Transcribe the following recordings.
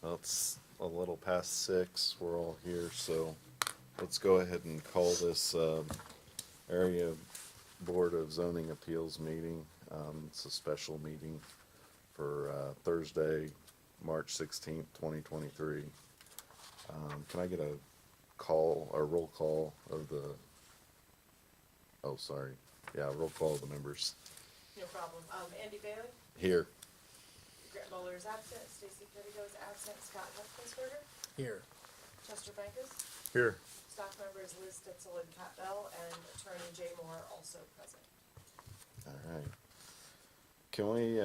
Well, it's a little past 6. We're all here, so let's go ahead and call this Area Board of Zoning Appeals meeting. It's a special meeting for Thursday, March 16th, 2023. Can I get a roll call of the, oh, sorry. Yeah, roll call of the members. No problem. Andy Bailey? Here. Grant Bowler is absent. Stacy Pettigo is absent. Scott Huffensberger? Here. Chester Bankus? Here. Staff members Liz Stitzel and Kat Bell, and Attorney Jay Moore also present. All right. Can we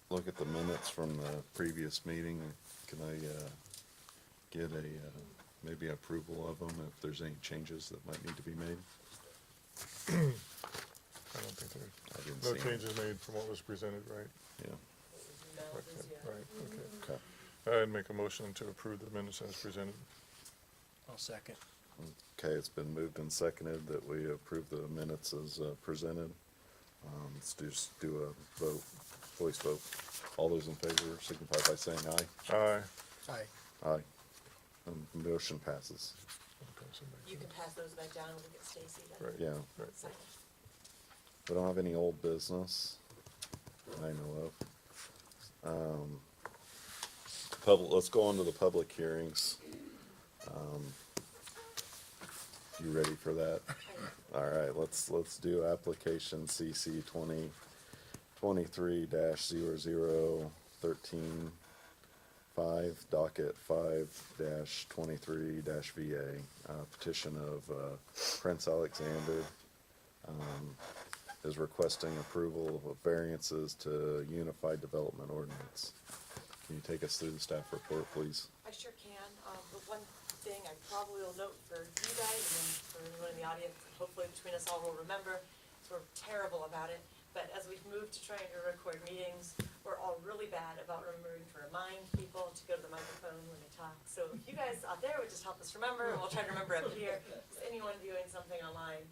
look at the minutes from the previous meeting? Can I get a maybe approval of them if there's any changes that might need to be made? I don't think I didn't there, no see changes made from what was presented, right? Yeah. No, Okay, this year. right, okay. Okay. I'd make a motion to approve the minutes as presented. I'll second. Okay, it's been moved and seconded that we approve the minutes as presented. Let's just do a vote, voice vote. All those in favor signify by saying aye. Aye. Aye. Aye. And motion passes. Okay, so make You sure. can pass those back down and we'll get Stacy to Right. Yeah. Right. sign it. We don't have any old business that I know of. Let's go on to the public hearings. You ready for that? All right, let's do application CC 2023-0013 docket 5-23-VA, petition of Prince Alexander. Is requesting approval of variances to Unified Development Ordinance. Can you take us through the staff report, please? I sure can. The one thing I probably will note for you guys and then for everyone in the audience, hopefully between us all will remember, is we're terrible about it. But as we've moved to trying to record meetings, we're all really bad about remembering to remind people to go to the microphone when they talk. So if you guys out there would just help us remember, and we'll try to remember up here. Because anyone viewing something online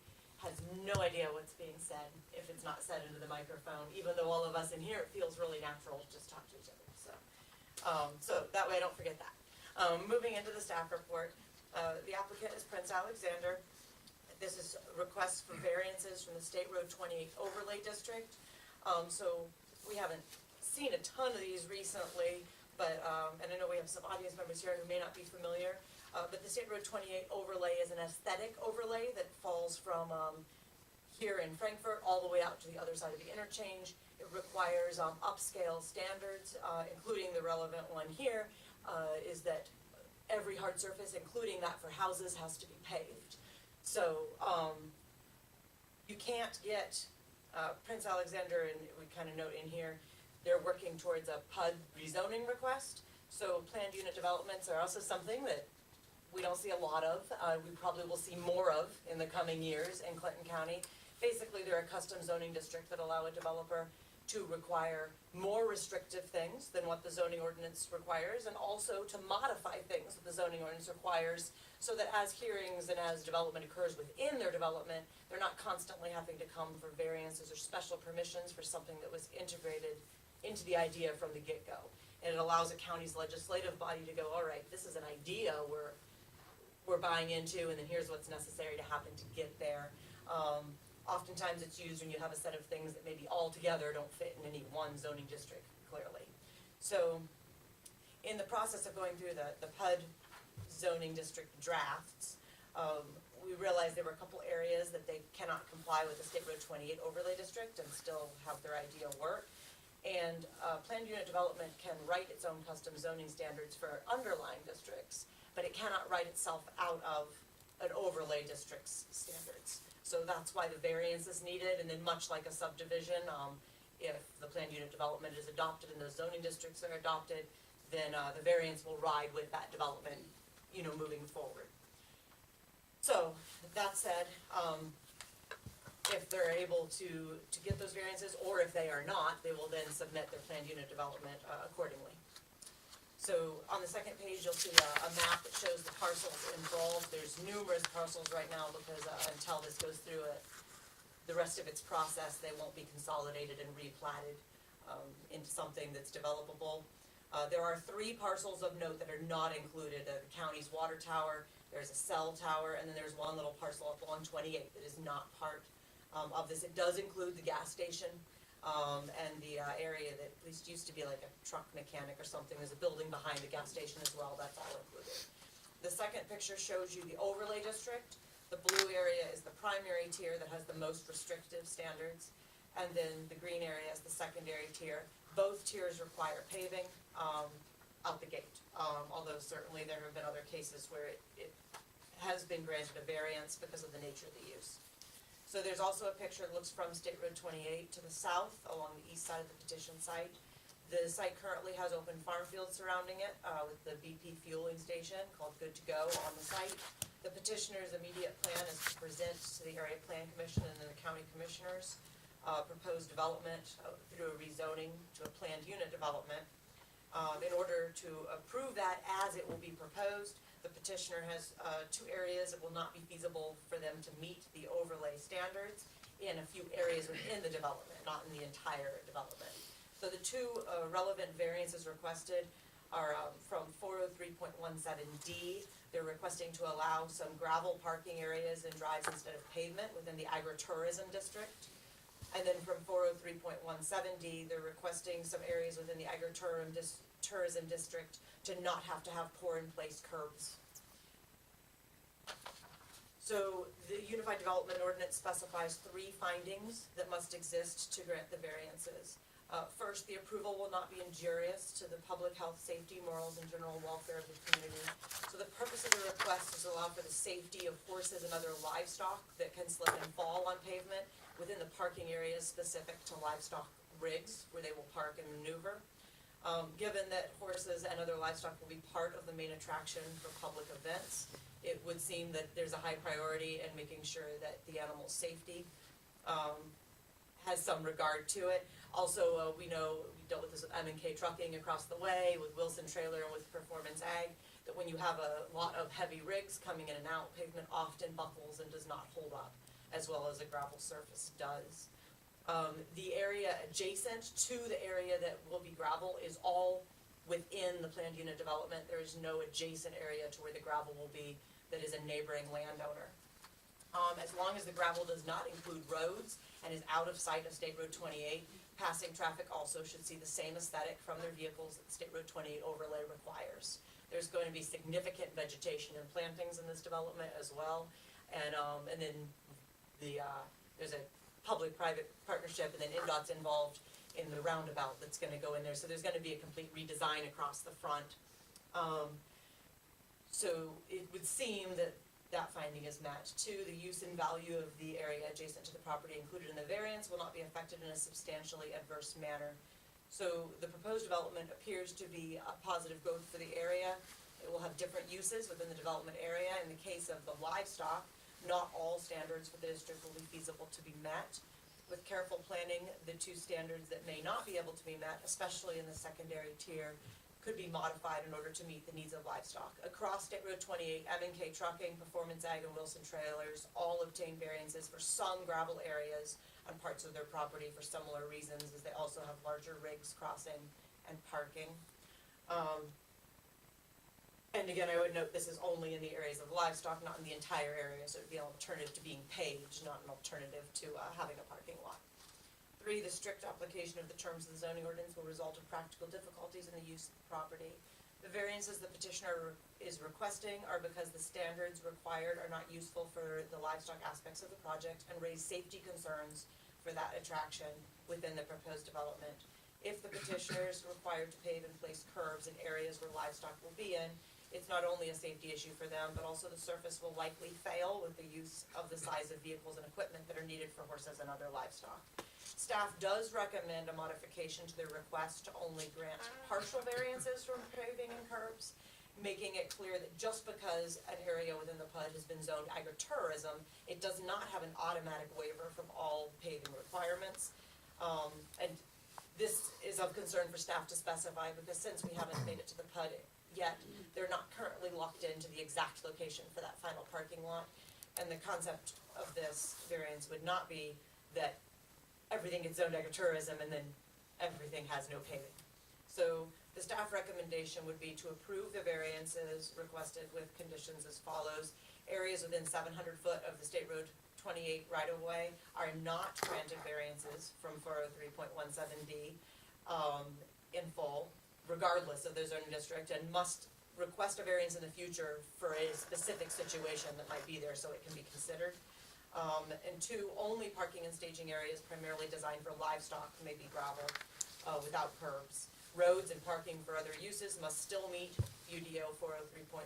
has no idea what's being said if it's not said into the microphone, even though all of us in here, it feels really natural to just talk to each other. So that way I don't forget that. Moving into the staff report, the applicant is Prince Alexander. This is requests for variances from the State Road 28 Overlay District. So we haven't seen a ton of these recently, but, and I know we have some audience members here who may not be familiar. But the State Road 28 overlay is an aesthetic overlay that falls from here in Frankfurt all the way out to the other side of the interchange. It requires upscale standards, including the relevant one here, is that every hard surface, including that for houses, has to be paved. So you can't get Prince Alexander, and we kind of note in here, they're working towards a PUD rezoning request. So planned unit developments are also something that we don't see a lot of. We probably will see more of in the coming years in Clinton County. Basically, they're a custom zoning district that allow a developer to require more restrictive things than what the zoning ordinance requires, and also to modify things that the zoning ordinance requires, so that as hearings and as development occurs within their development, they're not constantly having to come for variances or special permissions for something that was integrated into the idea from the get-go. And it allows a county's legislative body to go, all right, this is an idea we're buying into, and then here's what's necessary to happen to get there. Oftentimes it's used when you have a set of things that maybe all together don't fit in any one zoning district, clearly. So in the process of going through the PUD zoning district drafts, we realized there were a couple areas that they cannot comply with the State Road 28 overlay district and still have their idea work. And planned unit development can write its own custom zoning standards for underlying districts, but it cannot write itself out of an overlay district's standards. So that's why the variance is needed, and then much like a subdivision, if the planned unit development is adopted and those zoning districts are adopted, then the variance will ride with that development, moving forward. So, that said, if they're able to get those variances, or if they are not, they will then submit their planned unit development accordingly. So on the second page, you'll see a map that shows the parcels involved. There's numerous parcels right now because until this goes through the rest of its process, they won't be consolidated and replatted. into something that's developable. There are 3 parcels of note that are not included, the county's water tower, there's a cell tower, and then there's one little parcel up along 28 that is not part of this. It does include the gas station, and the area that at least used to be like a truck mechanic or something. There's a building behind the gas station as well, that's all included. The second picture shows you the overlay district. The blue area is the primary tier that has the most restrictive standards, and then the green area is the secondary tier. Both tiers require paving out the gate, although certainly there have been other cases where it has been granted a variance because of the nature of the use. So there's also a picture that looks from State Road 28 to the south along the east side of the petition site. The site currently has open farm fields surrounding it with the BP fueling station called Good to Go on the site. The petitioner's immediate plan is to present to the Area Plan Commission and then the county commissioners proposed development through a rezoning to a planned unit development. In order to approve that as it will be proposed, the petitioner has 2 areas that will not be feasible for them to meet the overlay standards in a few areas within the development, not in the entire development. So the 2 relevant variances requested are from 403.17D. They're requesting to allow some gravel parking areas and drives instead of pavement within the agritourism district. And then from 403.17D, they're requesting some areas within the agritourism district to not have to have pour-in-place curbs. So the Unified Development Ordinance specifies 3 findings that must exist to grant the variances. First, the approval will not be injurious to the public health, safety, morals, and general welfare of the community. So the purpose of the request is to allow for the safety of horses and other livestock that can slip and fall on pavement within the parking areas specific to livestock rigs where they will park and maneuver. Given that horses and other livestock will be part of the main attraction for public events, it would seem that there's a high priority in making sure that the animal's safety has some regard to it. Also, we know, we dealt with this with M&K Trucking across the way, with Wilson Trailer, and with Performance Ag, that when you have a lot of heavy rigs coming in and out, pavement often buckles and does not hold up, as well as a gravel surface does. The area adjacent to the area that will be gravel is all within the planned unit development. There is no adjacent area to where the gravel will be that is a neighboring landowner. As long as the gravel does not include roads and is out of sight of State Road 28, passing traffic also should see the same aesthetic from their vehicles that the State Road 28 overlay requires. There's going to be significant vegetation and plantings in this development as well, and then there's a public-private partnership, and then INDOT's involved in the roundabout that's going to go in there. So there's going to be a complete redesign across the front. So it would seem that that finding is met. 2, the use and value of the area adjacent to the property included in the variance will not be affected in a substantially adverse manner. So the proposed development appears to be a positive growth for the area. It will have different uses within the development area. In the case of the livestock, not all standards for the district will be feasible to be met. With careful planning, the 2 standards that may not be able to be met, especially in the secondary tier, could be modified in order to meet the needs of livestock. Across State Road 28, M&K Trucking, Performance Ag, and Wilson Trailers all obtain variances for some gravel areas on parts of their property for similar reasons, as they also have larger rigs crossing and parking. And again, I would note this is only in the areas of livestock, not in the entire area, so it would be an alternative to being paved, not an alternative to having a parking lot. 3, the strict application of the terms of the zoning ordinance will result in practical difficulties in the use of the property. The variances the petitioner is requesting are because the standards required are not useful for the livestock aspects of the project and raise safety concerns for that attraction within the proposed development. If the petitioner is required to pave and place curbs in areas where livestock will be in, it's not only a safety issue for them, but also the surface will likely fail with the use of the size of vehicles and equipment that are needed for horses and other livestock. Staff does recommend a modification to their request to only grant partial variances from paving and curbs, making it clear that just because an area within the PUD has been zoned agritourism, it does not have an automatic waiver from all paving requirements. And this is of concern for staff to specify, because since we haven't made it to the PUD yet, they're not currently locked into the exact location for that final parking lot. And the concept of this variance would not be that everything gets zoned agritourism and then everything has no paving. So the staff recommendation would be to approve the variances requested with conditions as follows. Areas within 700 foot of the State Road 28 right-of-way are not granted variances from 403.17D in full, regardless of their zoning district, and must request a variance in the future for a specific situation that might be there, so it can be considered. And two, only parking and staging areas primarily designed for livestock may be gravel without curbs. Roads and parking for other uses must still meet UDO 403.17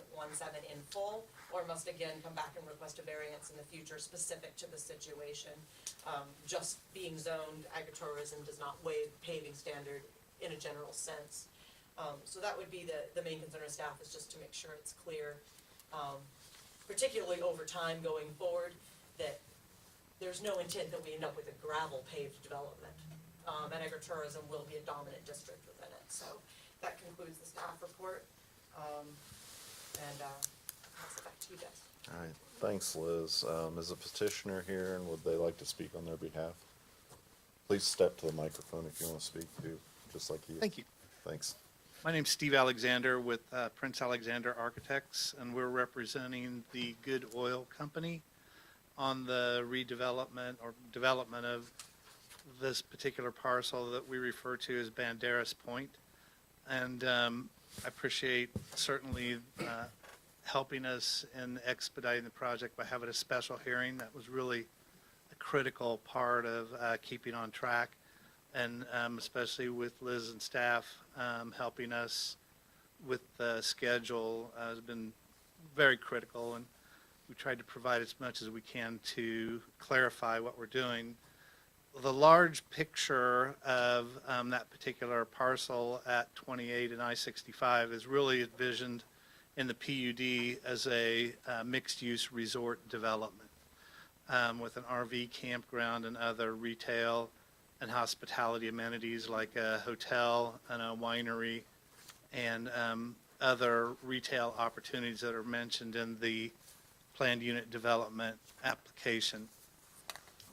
in full, or must again come back and request a variance in the future specific to the situation. Just being zoned agritourism does not waive paving standard in a general sense. So that would be the main concern of staff, is just to make sure it's clear, particularly over time going forward, that there's no intent that we end up with a gravel paved development. And agritourism will be a dominant district within it. So that concludes the staff report. And pass it back to you guys. All right, thanks, Liz. Is a petitioner here, and would they like to speak on their behalf? Please step to the microphone if you want to speak too, just like you. Thank you. Thanks. My name's Steve Alexander with Prince Alexander Architects, and we're representing the Good Oil Company on the redevelopment or development of this particular parcel that we refer to as Banderas Point. And I appreciate certainly helping us in expediting the project by having a special hearing. That was really a critical part of keeping on track, and especially with Liz and staff helping us with the schedule has been very critical, and we tried to provide as much as we can to clarify what we're doing. The large picture of that particular parcel at 28 and I-65 is really envisioned in the PUD as a mixed-use resort development with an RV campground and other retail and hospitality amenities like a hotel and a winery and other retail opportunities that are mentioned in the planned unit development application.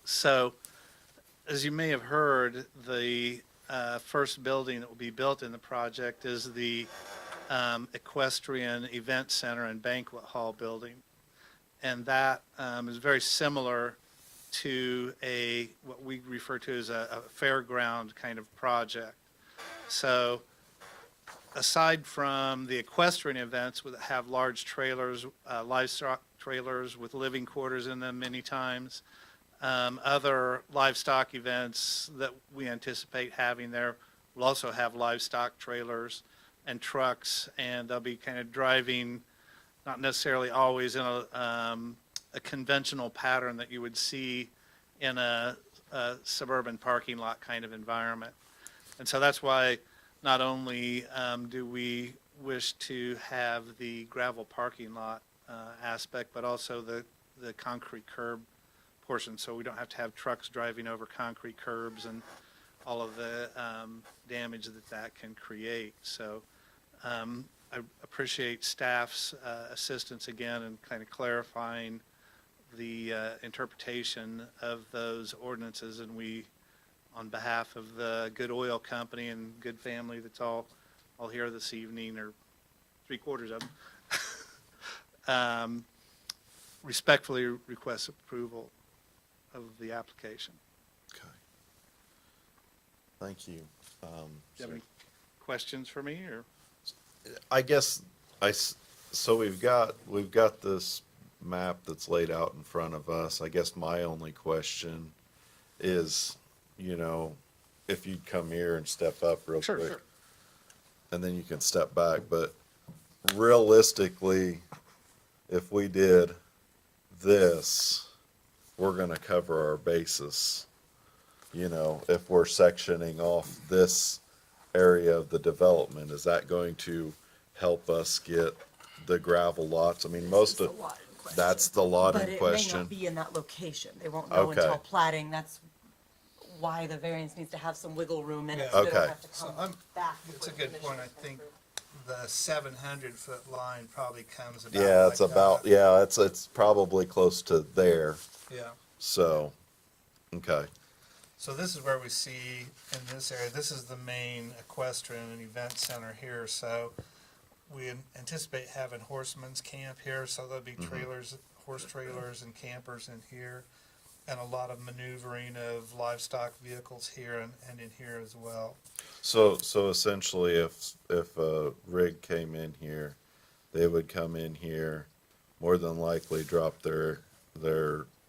So, as you may have heard, the first building that will be built in the project is the Equestrian Event Center and Banquet Hall building. And that is very similar to what we refer to as a fairground kind of project. So aside from the equestrian events that have large trailers, livestock trailers with living quarters in them many times, other livestock events that we anticipate having there will also have livestock trailers and trucks, and they'll be kind of driving, not necessarily always in a conventional pattern that you would see in a suburban parking lot kind of environment. And so that's why not only do we wish to have the gravel parking lot aspect, but also the concrete curb portion, so we don't have to have trucks driving over concrete curbs and all of the damage that can create. So I appreciate staff's assistance again in kind of clarifying the interpretation of those ordinances, and we, on behalf of the Good Oil Company and Good Family that's all here this evening, or three-quarters of them, respectfully request approval of the application. Okay. Thank you. Do you have any questions for me, or? I guess so we've got this map that's laid out in front of us. I guess my only question is, if you'd come here and step up real Sure, quick. sure. And then you can step back, but realistically, if we did this, we're gonna cover our basis. If we're sectioning off this area of the development, is that going to help us get the gravel lots? I mean, most of, that's the lot in But it may question. not be in that location. They won't know Okay. until plating. That's why the variance needs to have some wiggle room in it. Yeah. So they don't Okay. have to So come I'm- back. It's a before the good point. I commissioners come think through. the 700-foot line probably comes about. Yeah, it's like about, that. yeah, it's probably close to there, Yeah. so, okay. So this is where we see in this area, this is the main equestrian and event center here. So we anticipate having horsemen's camp here, so there'll be trailers, horse trailers and campers in here, and a lot of maneuvering of livestock vehicles here and in here as well. So essentially, if a rig came in here, they would come in here, more than likely drop their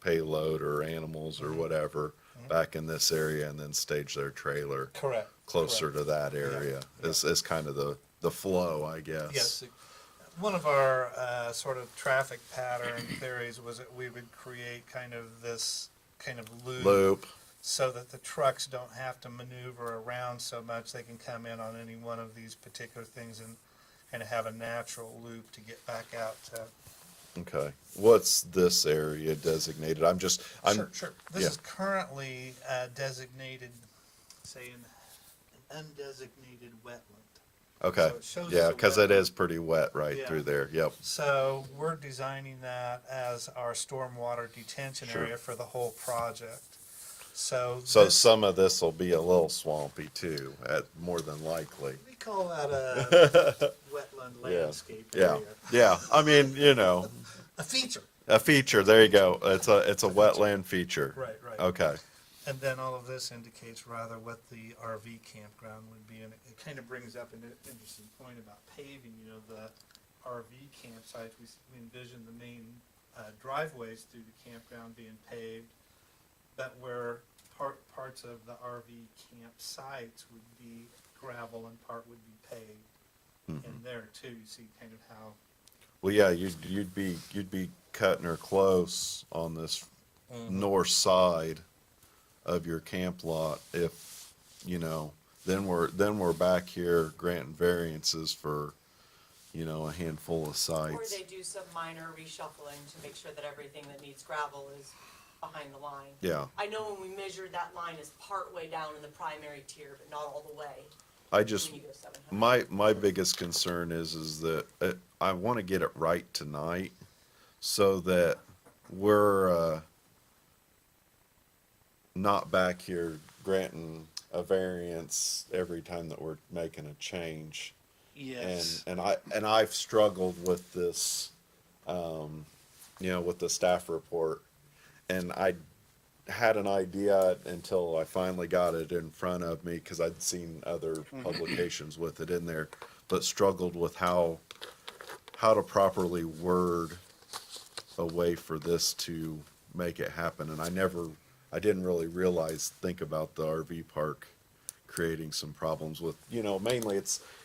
payload or animals or whatever back in this area and then stage their trailer Correct. closer to that area. Yeah. Is kind of the flow, I guess. Yes. One of our sort of traffic pattern theories was that we would create kind of this kind of Loop. so that the trucks don't have to maneuver around so much. They can come in on any one of these particular things and kind of have a natural loop to get back out to. Okay. What's this area designated? Sure. This yeah. is currently designated, say, an undesignated wetland. Okay. So it shows Yeah, as a because it wetland. is pretty wet right Yeah. through there. Yep. So we're designing that as our stormwater detention Sure. area for the whole project. So So this- some of this will be a little swampy too, more than likely. we call that a wetland landscape Yeah. area. Yeah. I mean, A feature. a feature. There you go. It's a wetland feature. Right. Okay. And then all of this indicates rather what the RV campground would be, and it kind of brings up an interesting point about paving. You know, the RV campsites, we envision the main driveways through the campground being paved, but where parts of the RV campsites would be gravel and part would be paved. And there too, you see kind of how. Well, yeah, you'd be cutting her close on this north side of your camp lot if, then we're back here granting variances for, a handful of Or sites. they do some minor reshuffling to make sure that everything that needs gravel is behind the line. Yeah. I know when we measured that line is part way down in the primary tier, but not all the way. I just, When you go 700. my biggest concern is that I want to get it right tonight so that we're not back here granting a variance every time that we're making a change. Yes. And I've struggled with this, with the staff report, and I had an idea until I finally got it in front of me because I'd seen other publications with it in there, but struggled with how to properly word a way for this to make it happen. And I didn't really think about the RV park creating some problems with, mainly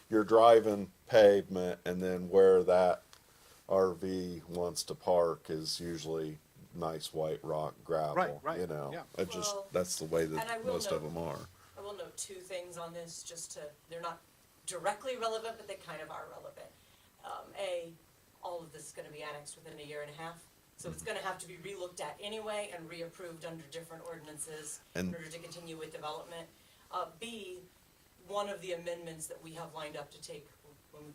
you're driving pavement and then where that RV wants to park is usually nice white rock gravel. Right, yeah. Well, That's the way and I that will most of note- them are. I will note two things on this, they're not directly relevant, but they kind of are relevant. All of this is gonna be annexed within a year and a half, so it's gonna have to be relooked at anyway and reapproved under different ordinances in And- order to continue with development. B, one of the amendments that we have lined up to take when we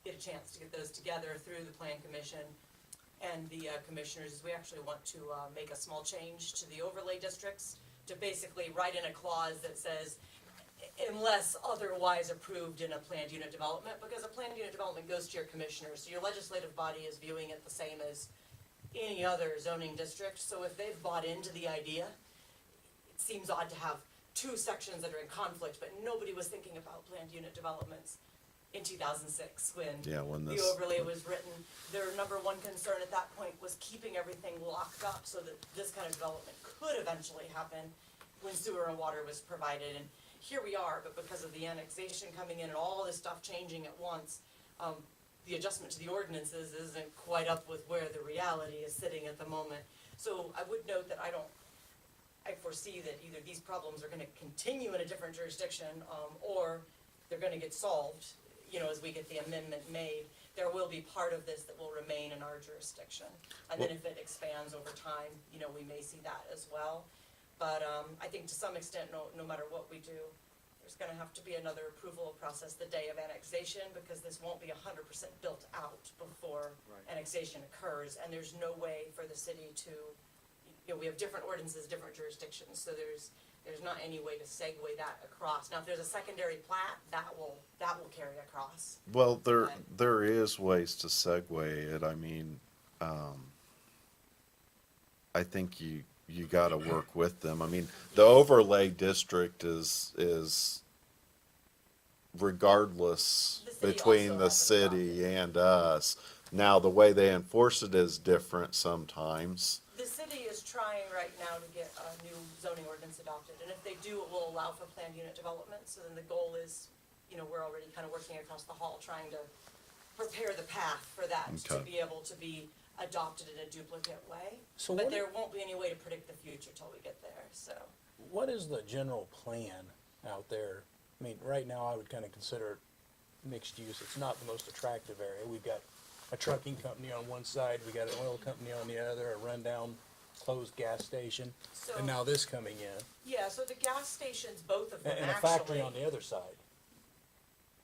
get a chance to get those together through the plan commission and the commissioners is we actually want to make a small change to the overlay districts to basically write in a clause that says unless otherwise approved in a planned unit development, because a planned unit development goes to your commissioners, so your legislative body is viewing it the same as any other zoning district. So if they've bought into the idea, it seems odd to have two sections that are in conflict, but nobody was thinking about planned unit developments in 2006 when When the this, overlay was written. Their number one concern at that point was keeping everything locked up so that this kind of development could eventually happen when sewer and water was provided. And here we are, but because of the annexation coming in and all this stuff changing at once, the adjustment to the ordinances isn't quite up with where the reality is sitting at the moment. So I would note that I foresee that either these problems are gonna continue in a different jurisdiction, or they're gonna get solved, as we get the amendment made. There will be part of this that will remain in our jurisdiction. And then if it expands over time, we may see that as well. But, I think to some extent, no matter what we do, there's gonna have to be another approval process the day of annexation, because this won't be 100% built out before annexation occurs, and there's no way for the city to, we have different ordinances, different jurisdictions, so There's not any way to segue that across. Now, if there's a secondary plat, that will carry across. Well, Right. there is ways to segue it. I mean, I think you gotta work with them. I mean, the overlay district is regardless The city between also the has it city and us. Now, the way they enforce it is different sometimes. The city is trying right now to get a new zoning ordinance adopted, and if they do, it will allow for planned unit development, so then the goal is, we're already kind of working across the hall, trying to prepare the path for that, to Okay. be able to be adopted in a duplicate way. So But what- there won't be any way to predict the future till we get there, so. What is the general plan out there? I mean, right now I would kind of consider it mixed use. It's not the most attractive area. We've got a trucking company on one side, we got an oil company on the other, a rundown closed gas station, So, and now this coming in, yeah, so the gas stations, both of them and actually. a factory on the other side.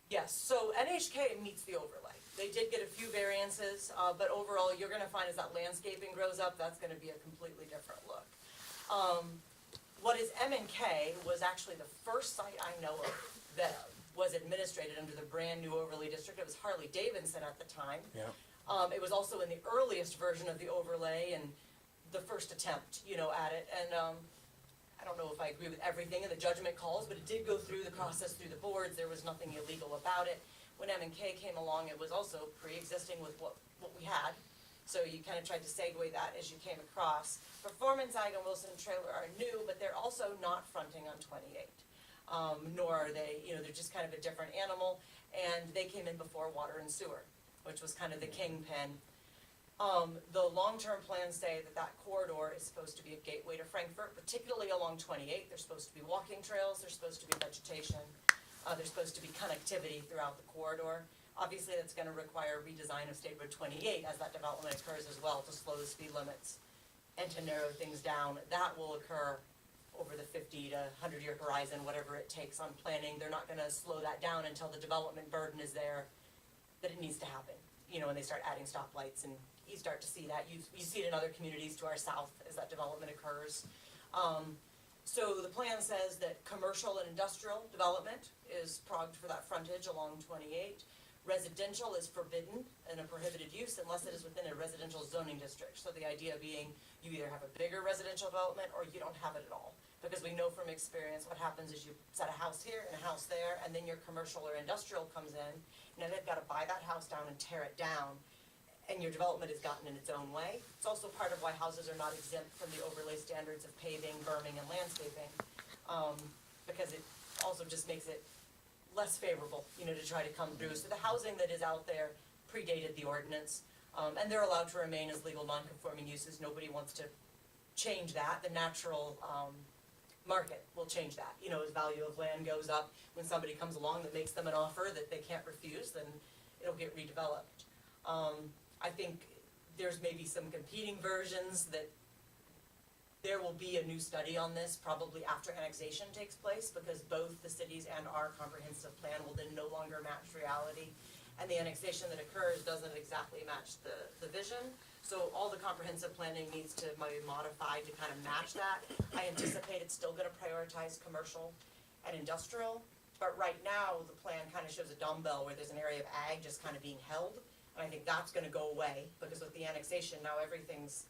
Yes, so NHK meets the overlay. They did get a few variances, but overall, you're gonna find as that landscaping grows up, that's gonna be a completely different look. What is M&K was actually the first site I know of that was administrated under the brand-new overlay district. It was Harley Davidson at the time. Yeah. It was also in the earliest version of the overlay and the first attempt, at it. And, I don't know if I agree with everything in the judgment calls, but it did go through the process through the boards. There was nothing illegal about it. When M&K came along, it was also pre-existing with what we had. So you kind of tried to segue that as you came across. Performance Ag and Wilson Trailer are new, but they're also not fronting on 28. Nor are they, they're just kind of a different animal. And they came in before water and sewer, which was kind of the kingpin. The long-term plans say that corridor is supposed to be a gateway to Frankfurt, particularly along 28. There's supposed to be walking trails, there's supposed to be vegetation, there's supposed to be connectivity throughout the corridor. Obviously, that's gonna require redesign of State Road 28 as that development occurs as well, to slow the speed limits and to narrow things down. That will occur over the 50 to 100-year horizon, whatever it takes on planning. They're not gonna slow that down until the development burden is there, that it needs to happen. When they start adding stoplights, and you start to see that. You see it in other communities to our south as that development occurs. So the plan says that commercial and industrial development is progged for that frontage along 28. Residential is forbidden and a prohibited use unless it is within a residential zoning district. So the idea being, you either have a bigger residential development or you don't have it at all. Because we know from experience what happens is you set a house here and a house there, and then your commercial or industrial comes in. Now they've got to buy that house down and tear it down, and your development has gotten in its own way. It's also part of why houses are not exempt from the overlay standards of paving, berming, and landscaping, because it also just makes it less favorable, to try to come through. So the housing that is out there predated the ordinance, and they're allowed to remain as legal non-conforming uses. Nobody wants to change that. The natural market will change that. As value of land goes up, when somebody comes along that makes them an offer that they can't refuse, then it'll get redeveloped. I think there's maybe some competing versions that there will be a new study on this probably after annexation takes place, because both the cities and our comprehensive plan will then no longer match reality. And the annexation that occurs doesn't exactly match the vision. So all the comprehensive planning needs to be modified to kind of match that. I anticipate it's still gonna prioritize commercial and industrial, but right now, the plan kind of shows a dumbbell where there's an area of ag just kind of being held. And I think that's gonna go away, because with the annexation, now everything's,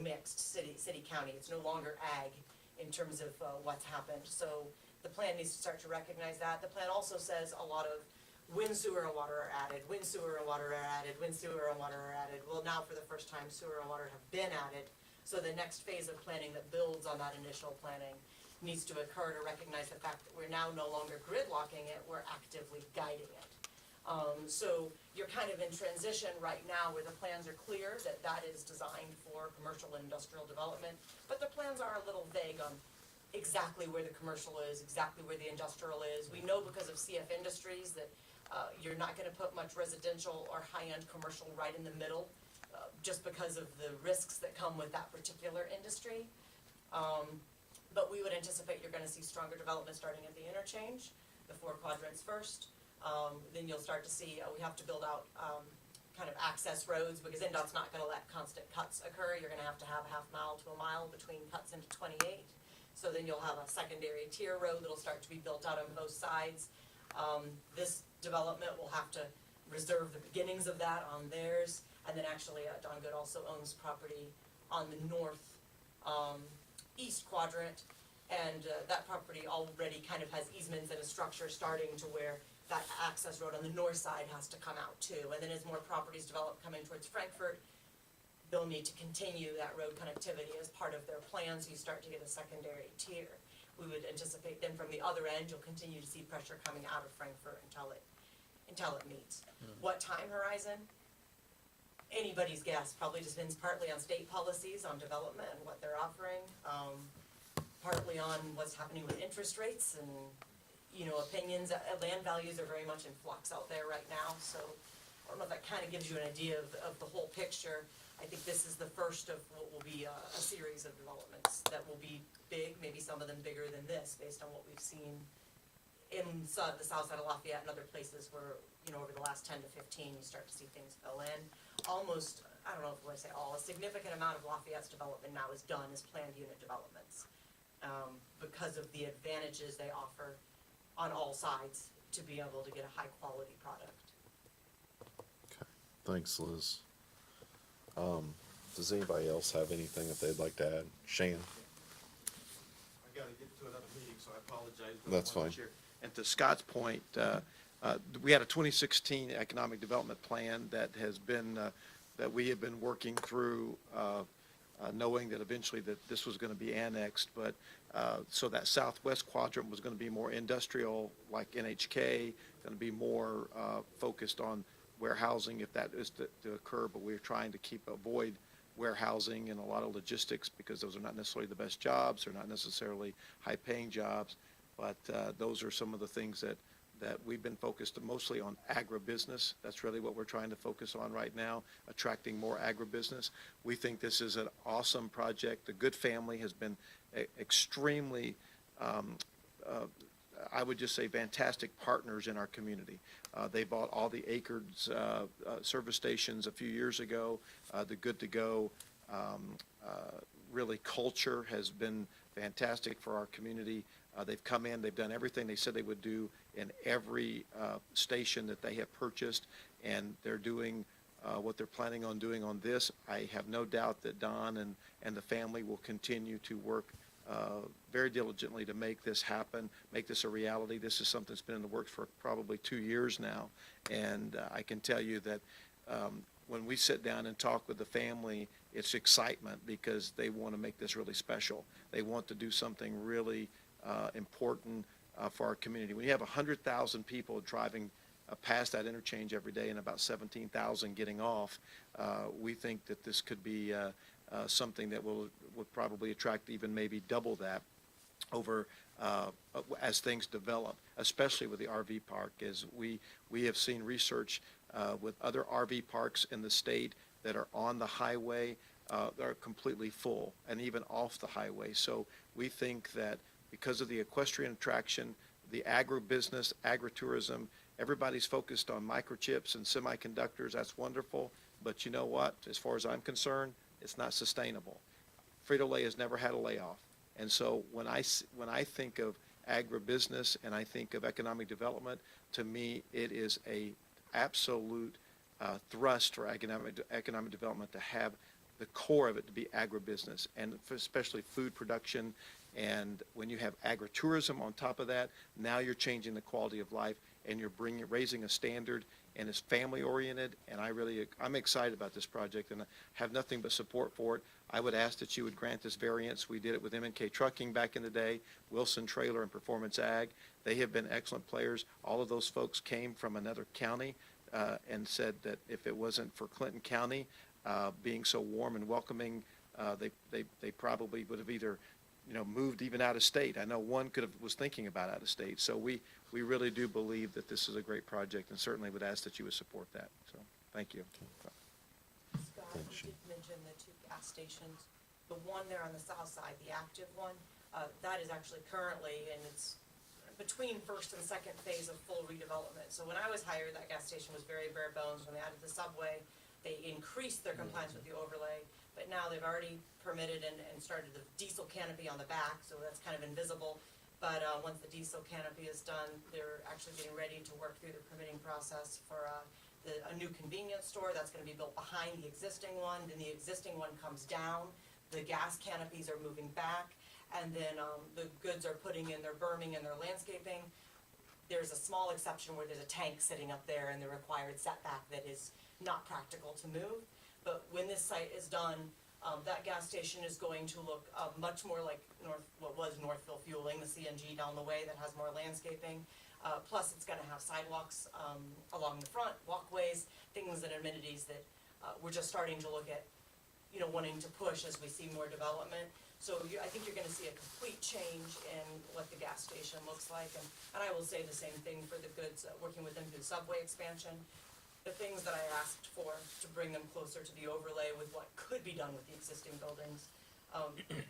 mixed, city, county. It's no longer ag in terms of what's happened. So the plan needs to start to recognize that. The plan also says a lot of wind, sewer, and water are added, wind, sewer, and water are added, wind, sewer, and water are added. Well, now for the first time, sewer and water have been added. So the next phase of planning that builds on that initial planning needs to occur to recognize the fact that we're now no longer gridlocking it, we're actively guiding it. So you're kind of in transition right now where the plans are clear that that is designed for commercial and industrial development, but the plans are a little vague on exactly where the commercial is, exactly where the industrial is. We know because of CF Industries that you're not gonna put much residential or high-end commercial right in the middle, just because of the risks that come with that particular industry. But we would anticipate you're gonna see stronger development starting at the interchange, the 4 quadrants first. Then you'll start to see, we have to build out kind of access roads, because NDOT's not gonna let constant cuts occur. You're gonna have a half mile to a mile between cuts into 28. So then you'll have a secondary tier road that'll start to be built out on both sides. This development will have to reserve the beginnings of that on theirs. And then actually, Don Good also owns property on the north, east quadrant. And that property already kind of has easements and a structure starting to where that access road on the north side has to come out too. And then as more properties develop coming towards Frankfurt, they'll need to continue that road connectivity as part of their plan, so you start to get a secondary tier. We would anticipate then from the other end, you'll continue to see pressure coming out of Frankfurt until it meets. What time horizon? Anybody's guess. Probably just depends partly on state policies on development and what they're offering, partly on what's happening with interest rates and, opinions. Land values are very much in flux out there right now, so I don't know if that kind of gives you an idea of the whole picture. I think this is the first of what will be a series of developments that will be big, maybe some of them bigger than this, based on what we've seen in the south side of Lafayette and other places where, over the last 10 to 15, you start to see things fill in. Almost, I don't know if I say all, a significant amount of Lafayette's development now is done as planned unit developments, because of the advantages they offer on all sides to be able to get a high quality product. Okay, thanks, Liz. Does anybody else have anything that they'd like to add? Shan? I gotta get to another meeting, so I apologize. but I That's wanted to fine. share. And to Scott's point, we had a 2016 economic development plan that has been, that we have been working through, knowing that eventually that this was gonna be annexed, but, so that southwest quadrant was gonna be more industrial, like NHK, gonna be more, focused on warehousing if that is to occur, but we're trying to avoid warehousing and a lot of logistics because those are not necessarily the best jobs, they're not necessarily high-paying jobs, but those are some of the things that we've been focused mostly on agribusiness. That's really what we're trying to focus on right now, attracting more agribusiness. We think this is an awesome project. The Good family has been extremely, I would just say, fantastic partners in our community. They bought all the acres service stations a few years ago. The Good to Go really culture has been fantastic for our community. They've come in, they've done everything they said they would do in every station that they have purchased, and they're doing what they're planning on doing on this. I have no doubt that Don and the family will continue to work very diligently to make this happen, make this a reality. This is something that's been in the works for probably 2 years now, and I can tell you that when we sit down and talk with the family, it's excitement because they want to make this really special. They want to do something really important for our community. When you have 100,000 people driving past that interchange every day and about 17,000 getting off, we think that this could be something that would probably attract even maybe double that over as things develop, especially with the RV park. As we have seen research with other RV parks in the state that are on the highway, are completely full and even off the highway. So we think that because of the equestrian attraction, the agribusiness, agritourism, everybody's focused on microchips and semiconductors. That's wonderful. But you know what? As far as I'm concerned, it's not sustainable. Frito-Lay has never had a layoff. And so when I think of agribusiness and I think of economic development, to me, it is a absolute thrust for economic development to have the core of it to be agribusiness, and especially food production. And when you have agritourism on top of that, now you're changing the quality of life, and you're raising a standard, and it's family oriented. And I'm excited about this project, and I have nothing but support for it. I would ask that you would grant this variance. We did it with M&K Trucking back in the day, Wilson Trailer and Performance Ag. They have been excellent players. All of those folks came from another county and said that if it wasn't for Clinton County being so warm and welcoming, they probably would have either moved even out of state. I know one was thinking about out of state. So we really do believe that this is a great project, and certainly would ask that you would support that. So thank you. Scott, you did mention the 2 gas stations. The one there on the south side, the active one, that is actually currently, and it's between first and second phase of full redevelopment. So when I was hired, that gas station was very bare bones. When they added the subway, they increased their compliance with the overlay. but now they've already permitted and started the diesel canopy on the back, so that's kind of invisible. But, once the diesel canopy is done, they're actually getting ready to work through the permitting process for, a new convenience store that's gonna be built behind the existing one, then the existing one comes down, the gas canopies are moving back, and then, the goods are putting in their berming and their landscaping. There's a small exception where there's a tank sitting up there and the required setback that is not practical to move. But when this site is done, that gas station is going to look, much more like what was Northville Fueling, the CNG down the way that has more landscaping. Plus, it's gonna have sidewalks, along the front, walkways, things and amenities that, we're just starting to look at, wanting to push as we see more development. So I think you're gonna see a complete change in what the gas station looks like, and I will say the same thing for the goods, working with them through subway expansion. The things that I asked for to bring them closer to the overlay with what could be done with the existing buildings,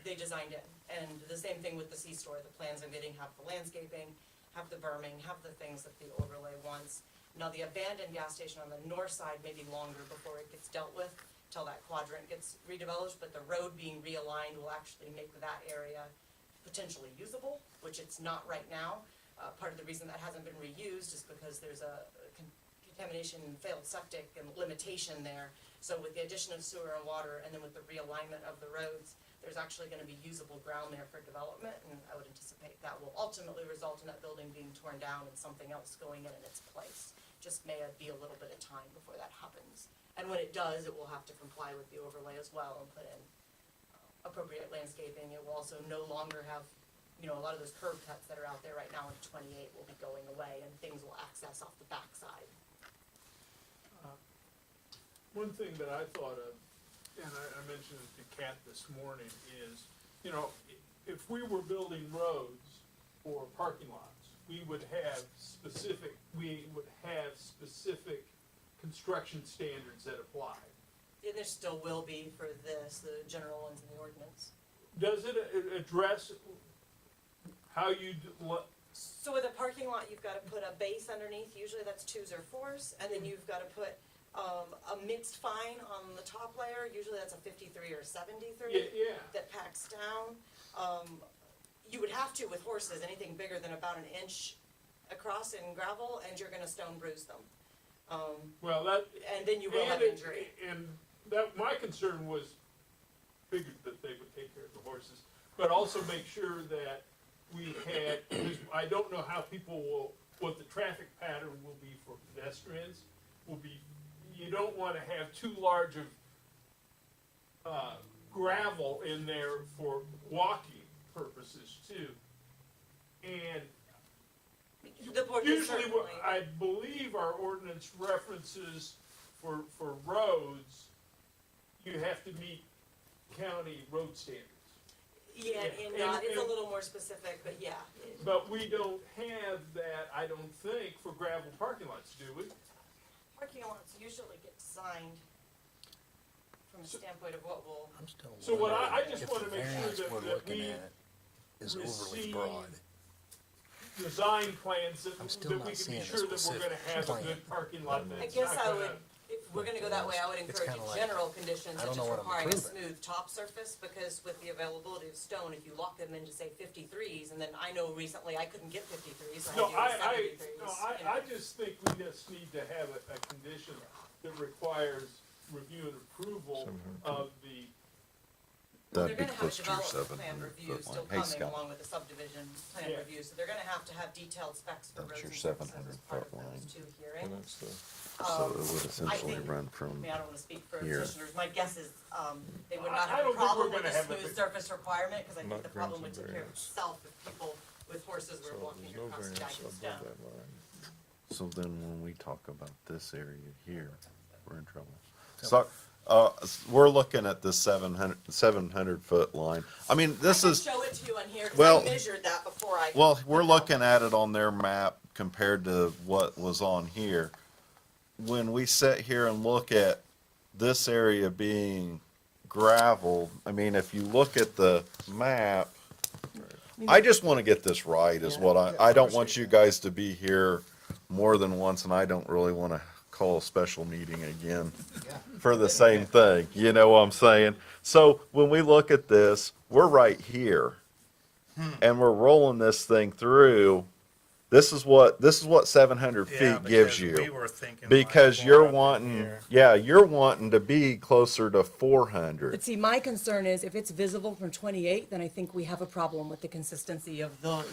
they designed in. And the same thing with the C-store, the plans I'm getting have the landscaping, have the berming, have the things that the overlay wants. Now, the abandoned gas station on the north side may be longer before it gets dealt with, till that quadrant gets redeveloped, but the road being realigned will actually make that area potentially usable, which it's not right now. Part of the reason that hasn't been reused is because there's a contamination, failed septic and limitation there. So with the addition of sewer and water, and then with the realignment of the roads, there's actually gonna be usable ground there for development, and I would anticipate that will ultimately result in that building being torn down and something else going in its place. Just may be a little bit of time before that happens. And when it does, it will have to comply with the overlay as well and put in appropriate landscaping. It will also no longer have, a lot of those curb cuts that are out there right now in 28 will be going away, and things will access off the backside. One thing that I thought of, and I mentioned it to Kat this morning, is, if we were building roads or parking lots, we would have specific construction standards that apply. And there still will be for this, the general ones in the ordinance. Does it address how you, So with a parking lot, you've gotta put a base underneath, usually that's 2s or 4s, and then you've gotta put, a mixed fine on the top layer, usually that's a 53 or 73. yeah, That packs down. You would have to with horses, anything bigger than about an inch across in gravel, and you're gonna stone bruise them. well, that. And then you will have injury. And that, my concern was, figured that they would take care of the horses, but also make sure that we had, because I don't know how what the traffic pattern will be for pedestrians, you don't wanna have too large of, gravel in there for walking purposes too. And The board can usually, certainly, I believe our ordinance references for roads, you have to meet county road standards. yeah, and it's a little more specific, but yeah. But we don't have that, I don't think, for gravel parking lots, do we? Parking lots usually get designed from a standpoint of what will, I'm still So what I wondering just if wanna the make sure variance that- we're that looking we at is overly receive broad. Design plans that I'm still we not can be seeing a sure that we're specific gonna have a plan. good parking lot I that's guess not I gonna. would, if we're gonna go that way, I would It's encourage kinda like, general conditions I don't such as know what I'm requiring a approving. smooth top surface, because with the availability of stone, if you lock them into say 53s, and then I know recently I couldn't get 53s, so No, I had to use 73s. I just think we just need to have a condition that requires review and approval 700 of the, They're That'd be gonna have a close to your development plan 700 review foot still line. Hey, coming Scott, along with the subdivision plan Yeah. review, so they're gonna have to have detailed specs for That's roads your and services 700 as part of foot those line. two And hearings. that's the, so it would essentially think- run I from, mean, I don't wanna speak for Here. petitioners, my guess is, they would I not have a don't think problem we're with gonna a have a smooth big- surface requirement, cause I think Not the problem would granted take care of variance. itself if people with horses were so walking there's no across variance jagged above stone. that line. so then when we talk about this area here, we're in trouble. So- So, we're looking at the 700 foot line. I mean, this I is, can show it to you on here, cause well- I measured that before I. well, we're put that. looking at it on their map compared to what was on here. When we sit here and look at this area being gravel, I mean, if you look at the map, I just wanna get this right is what I don't want you guys to be here more than once and I don't really wanna call a special meeting again Yeah. for the same thing, you know what I'm saying? So when we look at this, we're right here. And we're rolling this thing through. This is what 700 Yeah, feet gives because we you. were thinking Because like you're more up in wanting, here. yeah, you're wanting to be closer to 400. But see, my concern is if it's visible from 28, then I think we have a problem with the consistency of the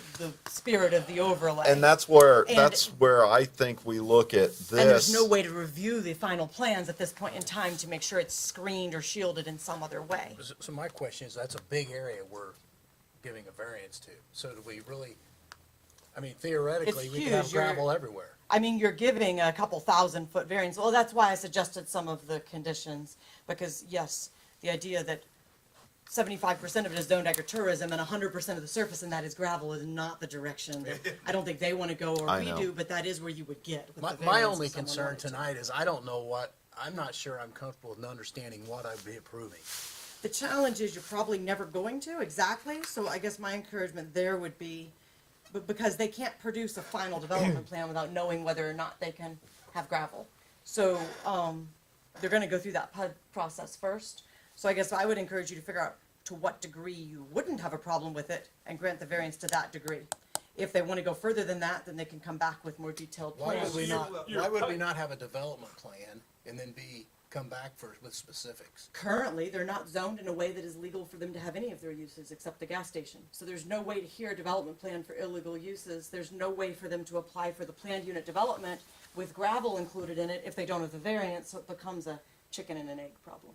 spirit of the overlay. And that's And- where I think we look at this. And there's no way to review the final plans at this point in time to make sure it's screened or shielded in some other way. So my question is, that's a big area we're giving a variance to. So do we really, I mean, theoretically, It's we could have huge. You're- gravel everywhere. I mean, you're giving a couple 1,000-foot variance. Well, that's why I suggested some of the conditions, because yes, the idea that 75% of it is zoned agritourism and 100% of the surface in that is gravel is not the direction that I don't think they want to go or I we know. do, but that is where you would get with the My variance only if someone concern wanted to. tonight is I'm not sure I'm comfortable in understanding what I'd be approving. The challenge is you're probably never going to exactly, so I guess my encouragement there would be, because they can't produce a final development plan without knowing whether or not they can have gravel. So, they're gonna go through that PUD process first. So I guess I would encourage you to figure out to what degree you wouldn't have a problem with it and grant the variance to that degree. If they wanna go further than that, then they can come back with more detailed Why plans. would we not, you're why would we cut- not have a development plan and then come back with specifics? Currently, they're not zoned in a way that is legal for them to have any of their uses except the gas station. So there's no way to hear a development plan for illegal uses. There's no way for them to apply for the planned unit development with gravel included in it if they don't have the variance, so it becomes a chicken and an egg problem.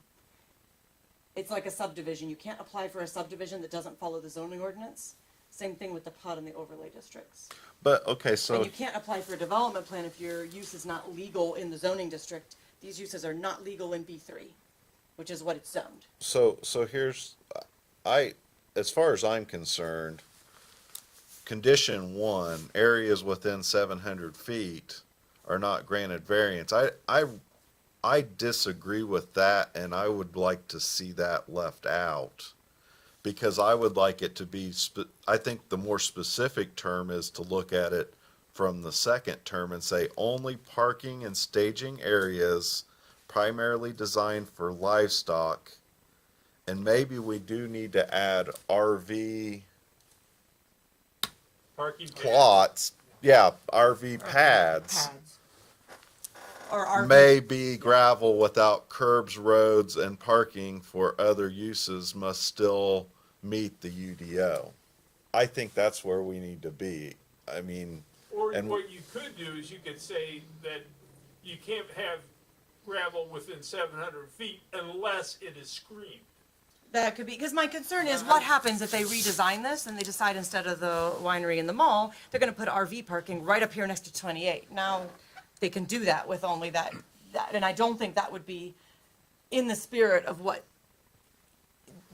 It's like a subdivision. You can't apply for a subdivision that doesn't follow the zoning ordinance. Same thing with the PUD and the overlay districts. But, okay, And so, you can't apply for a development plan if your use is not legal in the zoning district. These uses are not legal in B3, which is what it's zoned. so here's, as far as I'm concerned, condition 1, areas within 700 feet are not granted variance. I disagree with that, and I would like to see that left out. Because I would like it to be, I think the more specific term is to look at it from the second term and say only parking and staging areas primarily designed for livestock. And maybe we do need to add RV Parking pads. plots, yeah, RV pads. Or RV. May be gravel without curbs, roads, and parking for other uses must still meet the UDO. I think that's where we need to be. I mean, Or And- what you could do is you could say that you can't have gravel within 700 feet unless it is screened. That could be, because my concern is what happens if they redesign this and they decide instead of the winery in the mall, they're gonna put RV parking right up here next to 28. Now, they can do that with only that, and I don't think that would be in the spirit of what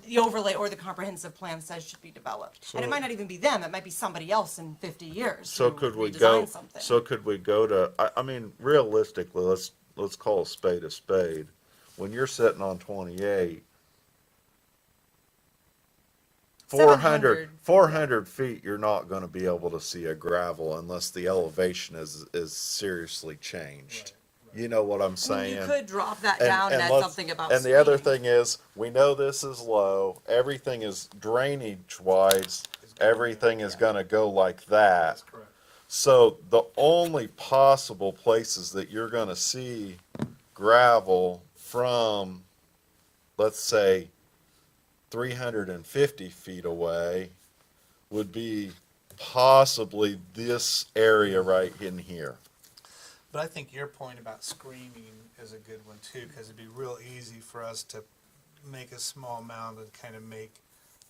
the overlay or the comprehensive plan says should be developed. And it might not even be them, it might be somebody else in 50 years so who could we go, redesigned something. so could we go to, I mean, realistically, let's call a spade a spade. When you're sitting on 28, 400, 400 feet, you're not gonna be able to see a gravel unless the elevation is seriously changed. You know what I'm I mean, saying? you could drop that And- down and add let's- something about And the other screening. thing is, we know this is low, everything is drainage wise, everything is gonna go like that. That's correct. So the only possible places that you're gonna see gravel from, let's say, 350 feet away would be possibly this area right in here. But I think your point about screening is a good one too, because it'd be real easy for us to make a small mound and kind of make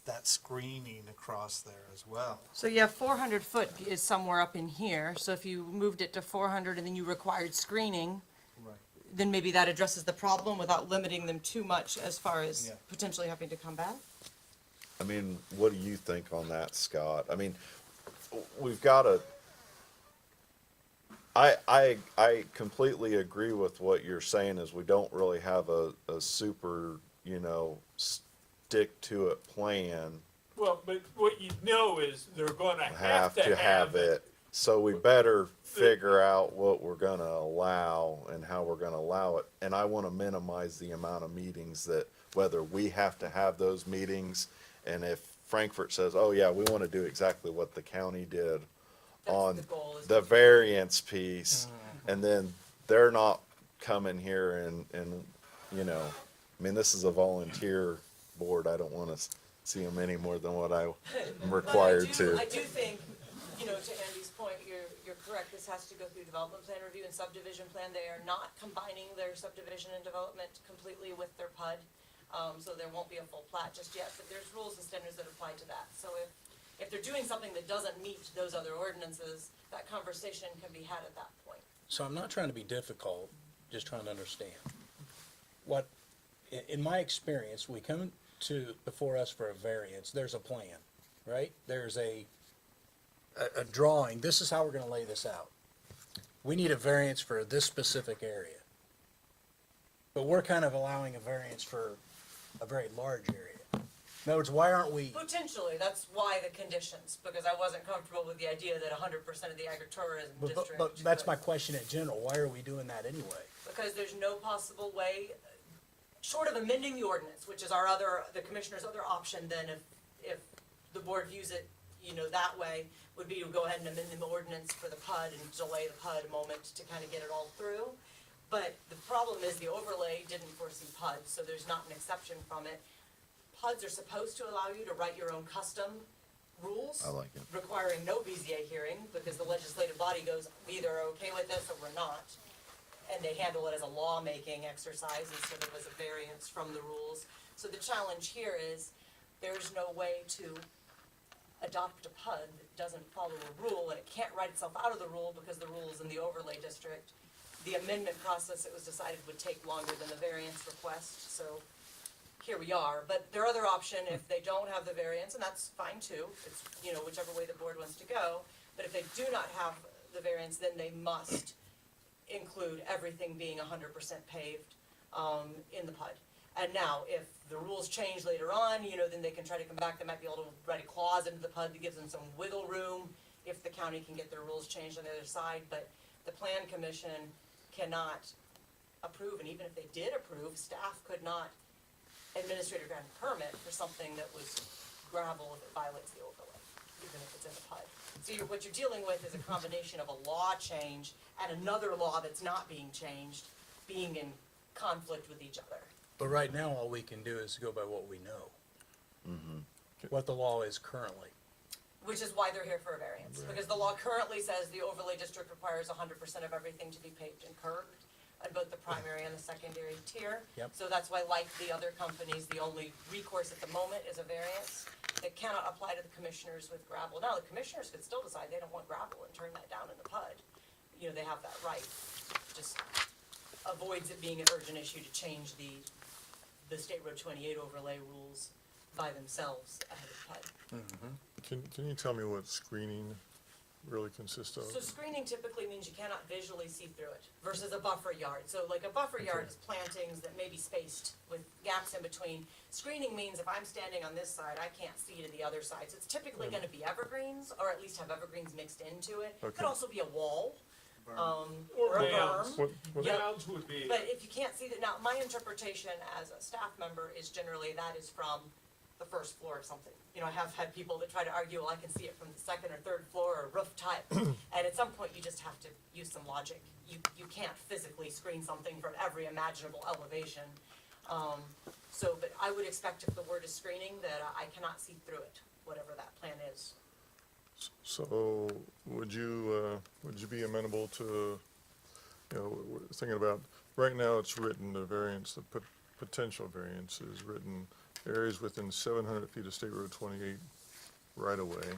that screening across there as well. So yeah, 400 foot is somewhere up in here, so if you moved it to 400 and then you required screening, Right. then maybe that addresses the problem without limiting them too much as far as Yeah. potentially having to come back. I mean, what do you think on that, Scott? I mean, we've got to. I completely agree with what you're saying. Is we don't really have a super, stick to it plan. Well, but what you know is they're gonna Have to have it So we better figure out what we're gonna allow and how we're gonna allow it. And I wanna minimize the amount of meetings that, whether we have to have those meetings, and if Frankfurt says, oh yeah, we wanna do exactly what the county did on the goal is the to- variance piece, and then they're not coming here and, you know, I mean, this is a volunteer board, I don't wanna see them any more than what I'm required to. I do think, you know, to Andy's point, you're correct, this has to go through development plan review and subdivision plan. They are not combining their subdivision and development completely with their PUD, so there won't be a full plat just yet, but there's rules and standards that apply to that. So if they're doing something that doesn't meet those other ordinances, that conversation can be had at that point. So I'm not trying to be difficult, just trying to understand. What, in my experience, we come before us for a variance, there's a plan, right? There's a drawing, this is how we're gonna lay this out. We need a variance for this specific area. But we're kind of allowing a variance for a very large area. In other words, why aren't we, Potentially, that's why the conditions, because I wasn't comfortable with the idea that 100% of the agritourism district. but that's my could- question in general, why are we doing that anyway? Because there's no possible way, short of amending the ordinance, which is the commissioner's other option, then if the board views it, you know, that way, would be to go ahead and amend the ordinance for the PUD and delay the PUD a moment to kind of get it all through. But the problem is the overlay didn't foresee PUD, so there's not an exception from it. PUDs are supposed to allow you to write your own custom rules. I like it. Requiring no BZA hearing, because the legislative body goes, we either are okay with this or we're not. And they handle it as a lawmaking exercise instead of as a variance from the rules. So the challenge here is, there's no way to adopt a PUD that doesn't follow a rule, and it can't write itself out of the rule because the rule is in the overlay district. The amendment process, it was decided, would take longer than the variance request, so here we are. But their other option, if they don't have the variance, and that's fine too, it's, you know, whichever way the board wants to go, but if they do not have the variance, then they must include everything being 100% paved, in the PUD. And now, if the rules change later on, you know, then they can try to come back, they might be able to write a clause into the PUD that gives them some wiggle room if the county can get their rules changed on the other side, but the plan commission cannot approve, and even if they did approve, staff could not administrator grant a permit for something that was gravel if it violates the overlay, even if it's in the PUD. So what you're dealing with is a combination of a law change and another law that's not being changed, being in conflict with each other. But right now, all we can do is go by what we know. What the law is currently. Which is why they're here for a variance, because the law currently says the overlay district requires 100% of everything to be paved and curbed on both the primary and the secondary tier. Yep. So that's why, like the other companies, the only recourse at the moment is a variance. It cannot apply to the commissioners with gravel. Now, the commissioners could still decide they don't want gravel and turn that down in the PUD. You know, they have that right. Just avoids it being an urgent issue to change the State Road 28 overlay rules by themselves ahead of PUD. Can you tell me what screening really consists of? So screening typically means you cannot visually see through it versus a buffer yard. So like a buffer yard is plantings that may be spaced with gaps in between. Screening means if I'm standing on this side, I can't see to the other side. So it's typically gonna be evergreens, or at least have evergreens mixed into it. It could Okay. also be a wall, Or or a mounds. berm. What, Yeah. Mounds would be, But if you can't see that, now, my interpretation as a staff member is generally that is from the first floor of something. You know, I have had people that try to argue, well, I can see it from the second or third floor or roof type. And at some point, you just have to use some logic. You can't physically screen something from every imaginable elevation. But I would expect if the word is screening, that I cannot see through it, whatever that plan is. So would you be amenable to, you know, we're thinking about, right now it's written, the variance, the potential variance is written, areas within 700 feet of State Road 28 right away.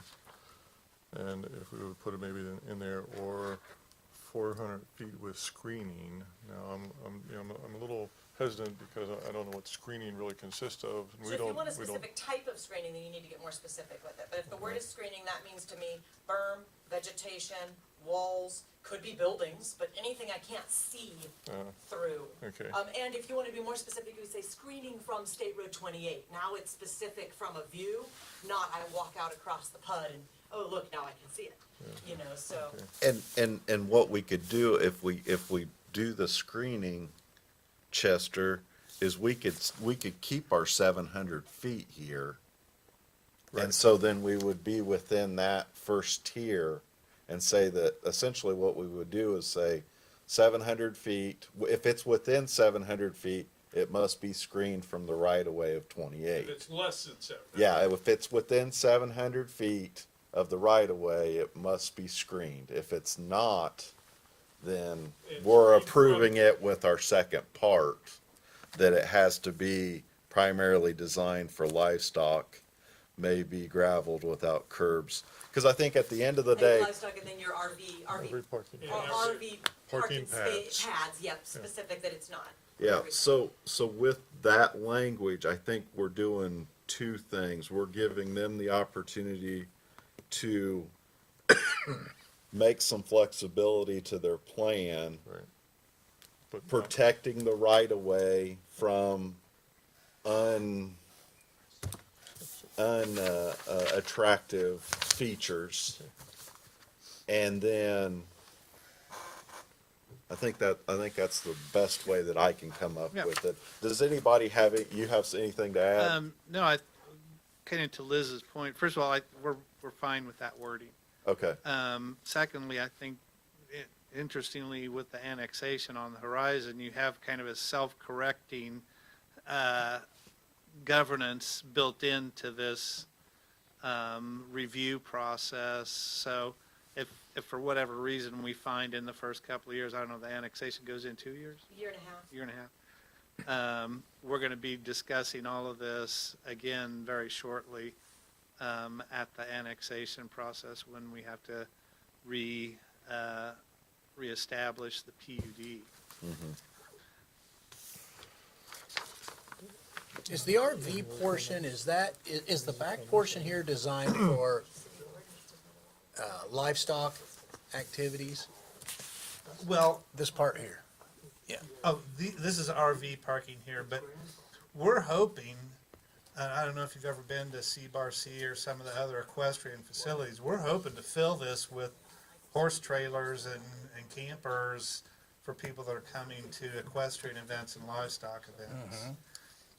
And if we would put it maybe in there, or 400 feet with screening. Now, I'm a little hesitant because I don't know what screening really consists of. and So we if you don't- want a we don't- specific type of screening, then you need to get more specific with it. But if the word is screening, that means to me berm, vegetation, walls, could be buildings, but anything I can't see through. okay. And if you wanna be more specific, you would say screening from State Road 28. Now it's specific from a view, not I walk out across the PUD and, oh, look, now I can see it, you know, so. And what we could do if we do the screening, Chester, is we could keep our 700 feet here. Right. And so then we would be within that first tier and say that essentially what we would do is say 700 feet, if it's within 700 feet, it must be screened from the right of way of If 28. it's less than 7. Yeah, if it's within 700 feet of the right of way, it must be screened. If it's not, then It's we're screened approving from- it with our second part, that it has to be primarily designed for livestock, may be gravelled without curbs. Because I think at the end of the And day, livestock, and then your RV Every parking. Yeah. or RV Parking parking pads. pads, yep, specific that it's not. yeah, so with that language, I think we're doing two things. We're giving them the opportunity to make some flexibility to their plan, Right. But not- protecting the right of way from attractive features. And then I think that's the best way that I can come up Yeah. with it. Does anybody have it, you have anything to add? No, kind of to Liz's point, first of all, we're fine with that wording. Okay, Secondly, I think interestingly, with the annexation on the horizon, you have kind of a self-correcting governance built into this review process. So if for whatever reason we find in the first couple of years, I don't know, the annexation goes in 2 years, Year and a half. year and a half, we're going to be discussing all of this again very shortly at the annexation process when we have to reestablish the PUD. Is the RV portion, is the back portion here designed for livestock activities? Well, This part here? Yeah. this is RV parking here, but we're hoping, I don't know if you've ever been to C-Bar-C or some of the other equestrian facilities, we're hoping to fill this with horse trailers and campers for people that are coming to equestrian events and livestock events.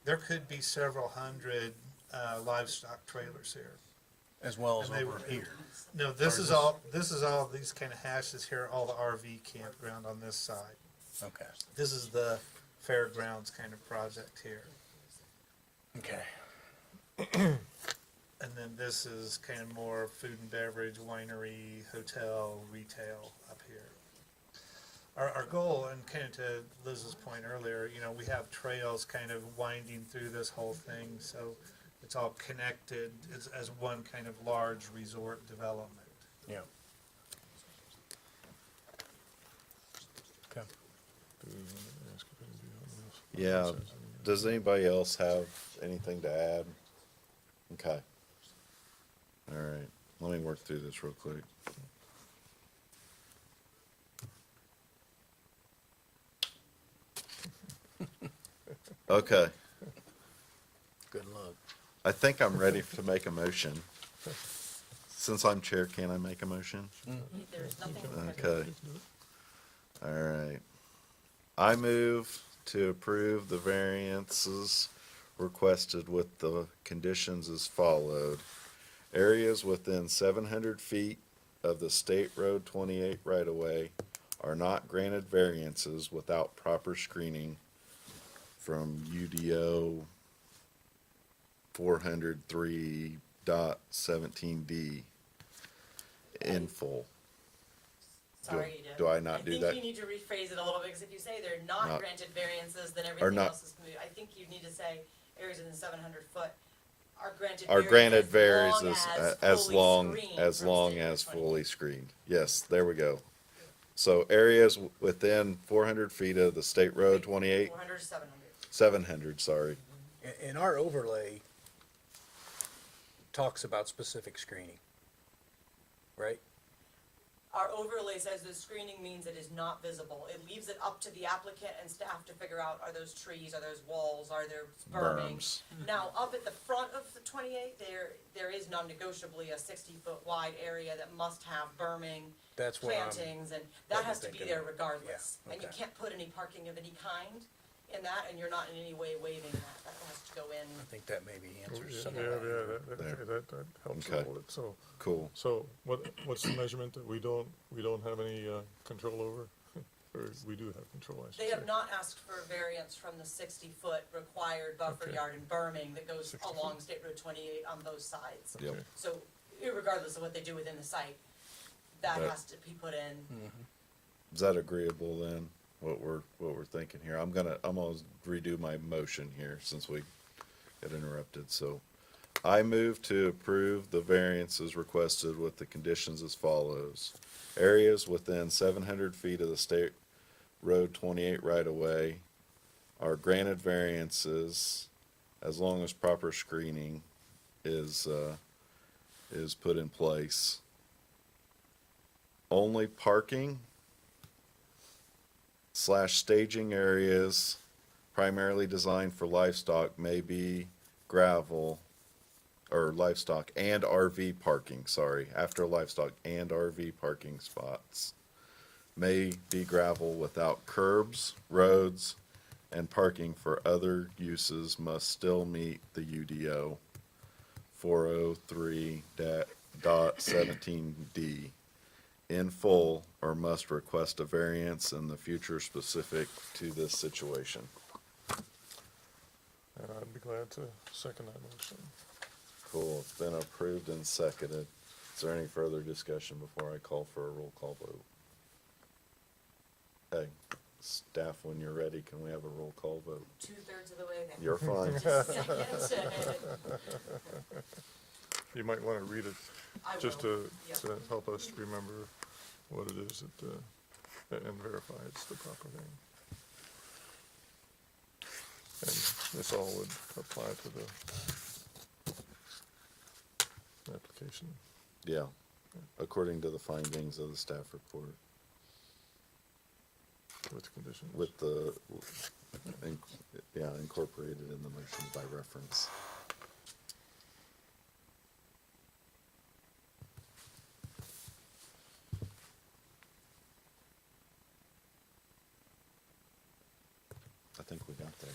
There could be several hundred livestock trailers here. As well as And they over were- here? No, this is all these kind of hashes here, all the RV campground on this side. Okay. This is the fairgrounds kind of project here. Okay. And then this is kind of more food and beverage, winery, hotel, retail up here. Our goal, and kind of to Liz's point earlier, you know, we have trails kind of winding through this whole thing, so it's all connected as one kind of large resort development. Yeah. Okay. Do we want to ask if anybody else- yeah. says anything? Does anybody else have anything to add? Okay. All right, let me work through this real quick. Okay, Good luck. I think I'm ready to make a motion. Since I'm chair, can I make a motion? There's nothing. Okay. All right. I move to approve the variances requested with the conditions as followed. Areas within 700 feet of the State Road 28 right-of-way are not granted variances without proper screening from UDO 403.17D in full. Sorry, do I not do I that? think you need to rephrase it a little bit, because if you say they're not Not- granted variances, then everything not- else is moot. I think you need to say areas within 700 foot are granted Are granted variances variances as as long screened as from long State Road as 28. fully screened. Yes, there we go. So areas within 400 feet of the State Road 28, 400 to 700. 700, sorry. And our overlay talks about specific screening, right? Our overlay says the screening means it is not visible. It leaves it up to the applicant and staff to figure out, are those trees, are those walls, are there berming? Berms. Now, up at the front of the 28, there is non-negotiably a 60-foot wide area that must have berming, That's where I'm plantings, and that has to be thinking there of. regardless. Yeah, And you okay. can't put any parking of any kind in that, and you're not in any way waiving that. That has to go in. I think that maybe answers Yeah, some yeah, of that. that helps a Okay. little bit, so. Cool. So what's the measurement that we don't have any, control over? Or we do have control, I should say? They have not asked for a variance from the 60-foot required buffer Okay. yard and berming that goes 60 along feet. State Road 28 on both sides. Yep. Okay. So irregardless of what they do within the site, that Right. has to be put in. Is that agreeable then, what we're thinking here? I'm gonna redo my motion here since we got interrupted, so. I move to approve the variances requested with the conditions as follows. Areas within 700 feet of the State Road 28 right-of-way are granted variances as long as proper screening is put in place. Only parking / staging areas primarily designed for livestock may be gravel, or livestock and RV parking, after livestock and RV parking spots may be gravel without curbs, roads, and parking for other uses must still meet the UDO 403.17D in full, or must request a variance in the future specific to this situation. And I'd be glad to second that motion. Cool, it's been approved and seconded. Is there any further discussion before I call for a roll call vote? Hey, staff, when you're ready, can we have a roll call vote? 2/3 of the way there. You're fine. Just second. You might want to read it I just will. to Yep. help us remember what it is and verify it's the proper thing. And this all would apply to the application. Yeah, according to the findings of the staff report, With conditions. with the, incorporated in the motion by reference. I think we got there.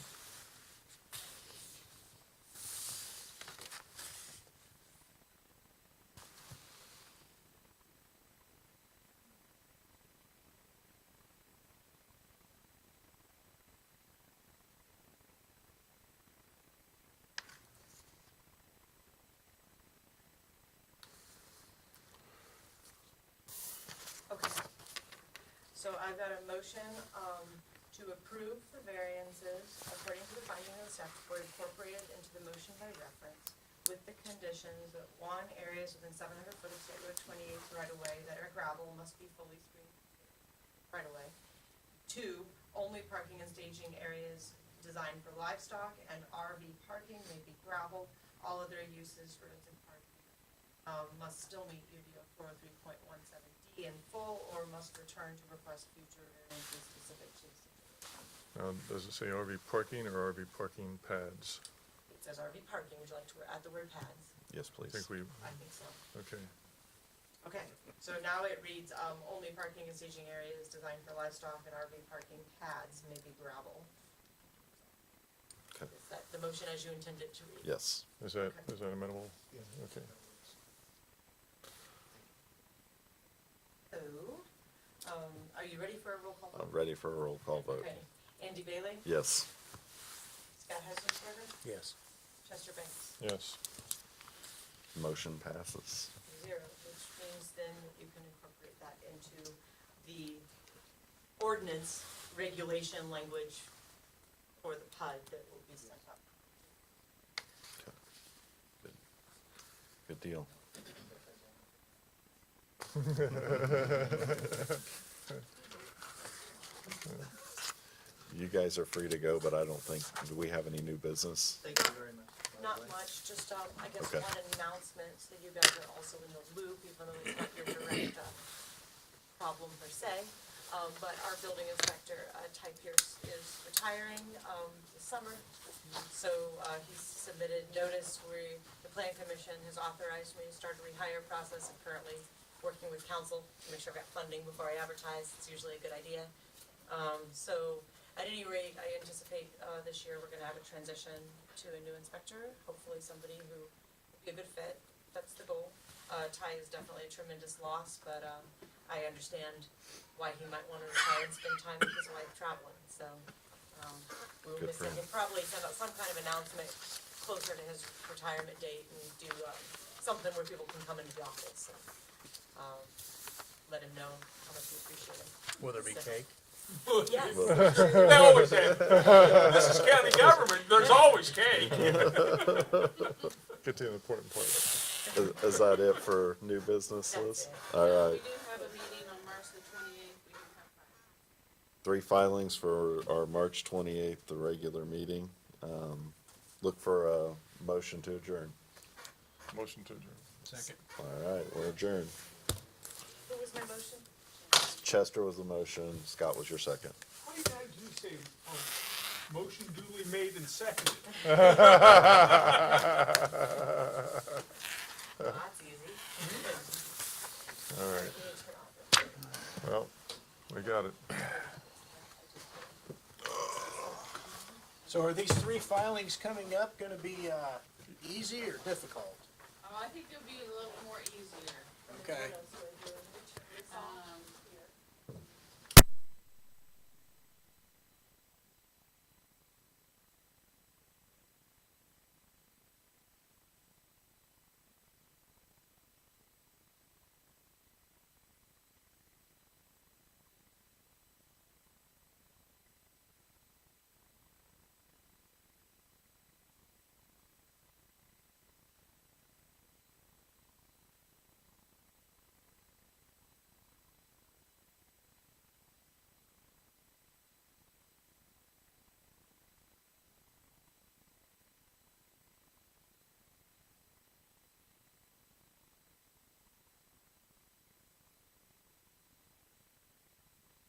Okay. So I've got a motion, to approve the variances according to the finding of the staff report incorporated into the motion by reference with the conditions that 1, areas within 700 foot of State Road 28 right of way that are gravel must be fully screened right away. 2, only parking and staging areas designed for livestock and RV parking may be gravel. All other uses, roads and parking, must still meet UDO 403.17D in full, or must return to request future variances specific to the situation. Now, does it say RV parking or RV parking pads? It says RV parking. Would you like to add the word pads? Yes, I please. think we, I think so. okay. Okay, so now it reads, only parking and staging areas designed for livestock and RV parking pads may be gravel. Okay. Is that the motion as you intended to read? Yes. Is that Okay. amenable? Yeah. Okay. So, are you ready for a roll call I'm vote? ready for a roll call vote. Okay. Andy Bailey? Yes. Scott Hesensberger? Yes. Chester Banks? Yes. Motion passes. 0, which means then that you can incorporate that into the ordinance regulation language for the PUD that will be sent up. Good deal. You guys are free to go, but I don't think, do we have any new business? Thank you very much. Not much, just, I guess Okay. one announcement, so you guys are also in the loop, even though it's not your direct, problem per se, but our building inspector, Ty Pierce, is retiring, this summer. So, he's submitted notice where the plan commission has authorized me to start a rehire process. I'm currently working with council to make sure I've got funding before I advertise. It's usually a good idea. So at any rate, I anticipate, this year we're gonna have a transition to a new inspector, hopefully somebody who will be a good fit. That's the goal. Ty is definitely a tremendous loss, but, I understand why he might wanna retire and spend time with his wife traveling, so, we will Good miss for him. him. He'll probably send out some kind of announcement closer to his retirement date and do, something where people can come into the office, so, let him know how much we appreciate him. Will there be So- cake? Yes. They always have. This is county government, there's always cake. Get to the important part. Is that it for new business, That's Liz? it. All We right, do have a meeting on March the 28th. We do have 3 filings for our March 28th, the regular meeting. Look for a motion to adjourn. Motion to adjourn. Second. All right, we're adjourned. What was my motion? Chester was the motion, Scott was your second. Why you guys do say, motion duly made and seconded? Well, that's easy. All right. Let me turn off the- Well, we got it. So are these 3 filings coming up gonna be, easy or difficult? I think it'll be a little more easier. Okay.